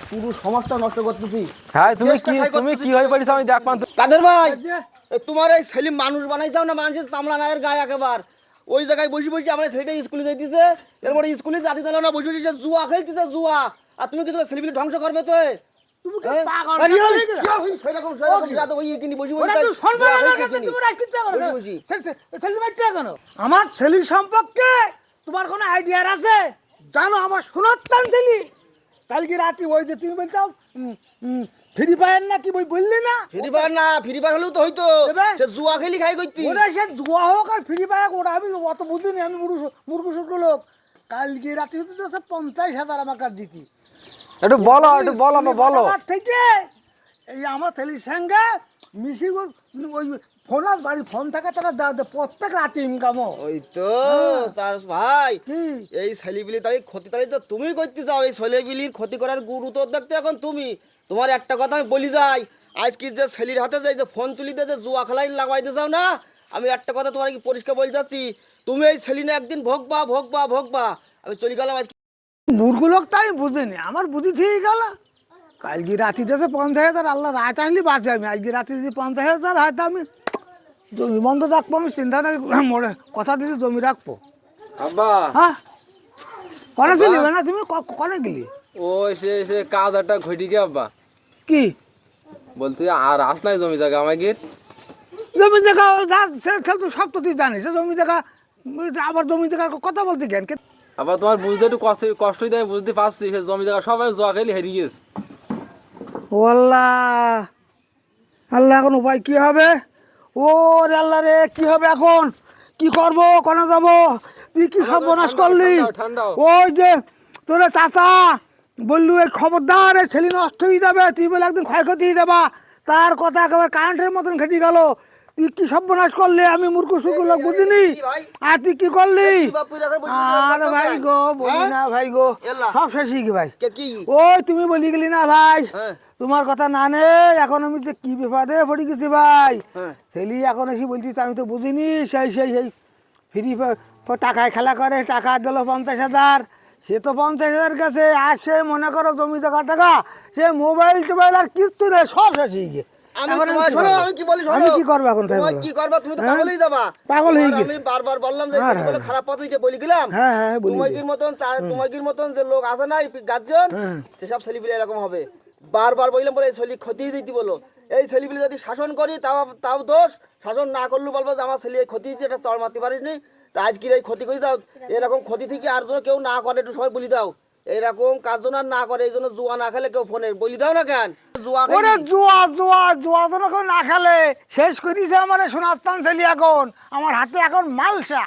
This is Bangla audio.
পুরো সমাজটা নষ্ট করতেছি। হ্যাঁ তুমি কি হয়ে পড়িস আমি দেখ পান। কাদের ভাই তোমার এই ছেলে মানুষ বানাই যাও না, মানুষের চামড়া নায়ের গায়ে একেবার ওই জায়গায় বসে বসে আমার ছেলেটা স্কুলে যাইতেছে, এরপরে স্কুলে জাতি দিল না, বসে বসে জুয়া খেলতেছে জুয়া। আর তুমি কি ছেলেপিলে ধ্বংস করবে? তো আমার ছেলের সম্পর্কে তোমার কোনো আইডিয়া আছে? জানো আমার শোনার ছেলে কালকে রাতে ওই যে তুমি বলছো ফ্রি ফায়ার না কি বই বললি না? ফ্রি ফায়ার না, ফ্রি ফায়ার হলেও তো হইতো, সে জুয়া খেলি খাই করতি। ওরা সে জুয়া হোক আর ফ্রি ফায়ার ওরা আমি অত বুঝিনি, আমি মূর্খ সূর্খ লোক। কালকে রাতে হতে 50,000 আমার কাছে দিতি। একটু বলো বলো থেকে এই আমার ছেলের সঙ্গে মিশি ওই ফোন বাড়ি ফোন থাকে তারা প্রত্যেক রাতে ইনকাম। ওই তো ভাই এই ছেলেপিলি তাই ক্ষতি তাই তো তুমি করতে চাও। এই ছেলেপিলির ক্ষতি করার গুরু তো দেখতে এখন তুমি। তোমার একটা কথা আমি বলি যাই, আজকে যে ছেলের হাতে যে ফোন তুলি দিয়ে যে জুয়া খেলাই লাগাইতে চাও না, আমি একটা কথা তোমার কি পরিষ্কার বলে যাচ্ছি, তুমি এই ছেলে না একদিন ভোগবা। আমি চলে গেলাম আজকে। মূর্খ লোক তো আমি বুঝিনি, আমার বুদ্ধি ঠিক গেল। কালকে রাতে দিয়েছে 50,000, আল্লাহ রাত আসলে বাঁচে। আমি আজকে রাতে যদি 50,000 হয়তো আমি জমি বন্ধ রাখবো। আমি চিন্তা নাই, মোড়ে কথা দিয়েছি জমি রাখবো। আব্বা হ্যাঁ কনে গেলি না তুমি? কনে গেলি? ওই সে কাজ একটা ঘটি গে আব্বা। কি বলতে আর আস নাই জমি জায়গা আমাকে? জমি জায়গা তো সব তো তুই জানিস। জমি জায়গা আবার জমি জায়গার কথা বলতে জ্ঞান। আবার তোমার বুঝতে একটু কষ্টই দেয়, বুঝতে পারছি। সে জমি জায়গা সবাই জোয়া খেলে হেরিয়ে গেছে। ও আল্লাহ, আল্লাহ এখন উপায় কি হবে? ও রে আল্লাহ রে, কি হবে এখন? কি করবো, কোনে যাবো? তুই কি সব বনাশ করলি? ওই যে তোর চাচা বললু এই খবরদার এই ছেলে নষ্ট হয়ে যাবে, তুই বলে একদিন ক্ষয়ক্ষতি হয়ে যাবা, তার কথা একেবারে কারেন্টের মতন ঘেটে গেল। তুই কি সব বনাশ করলি? আমি মূর্খ সুর্খ লোক বুঝিনি। আর তুই কি করলি? আর ভাই গো বলি না ভাই গো, সব শেষই কি ভাই। ওই তুমি বলি গেলি না ভাই, তোমার কথা না নেই। এখন আমি যে কি বিপদে পড়ে গেছি ভাই। ছেলে এখন এসে বলছিস আমি তো বুঝিনি। সেই ফ্রি টাকায় খেলা করে, টাকা দিল 50,000। সে তো 50,000 কাছে আসে মনে করো জমি জায়গা টাকা, সে মোবাইল টোবাইল আর কিচ্ছু নেই, সব শেষ হয়ে গিয়ে। আমি কি করবো এখন? কি করবা? তুমি তো পাগল হয়ে যাবা। পাগল হয়ে গেছে। আমি বারবার বললাম যে খারাপ পথে যে বলি গেলাম। তোমার মতন যে লোক আছে না গার্জিয়ন, সেসব ছেলেপিলে এরকম হবে। বারবার বললাম বলে এই ছেলে ক্ষতি দিতে বলো। এই ছেলেপিলে যদি শাসন করি তাও দোষ, শাসন না করলেও বলবো যে আমার ছেলে ক্ষতি দিতে এটা চড় মারতে পারিনি, তা আজকে এই ক্ষতি করে দাও। এরকম ক্ষতি থেকে আর যেন কেউ না করে একটু সবাই বলি দাও। এরকম কাজ যেন না করে, এই জন্য জুয়া না খেলে কেউ ফোনে বলি দাও না কেন। জুয়া জুয়া যেন কেউ না খেলে। শেষ করিছে আমার সোনার ছেলে। এখন আমার হাতে এখন মালসা।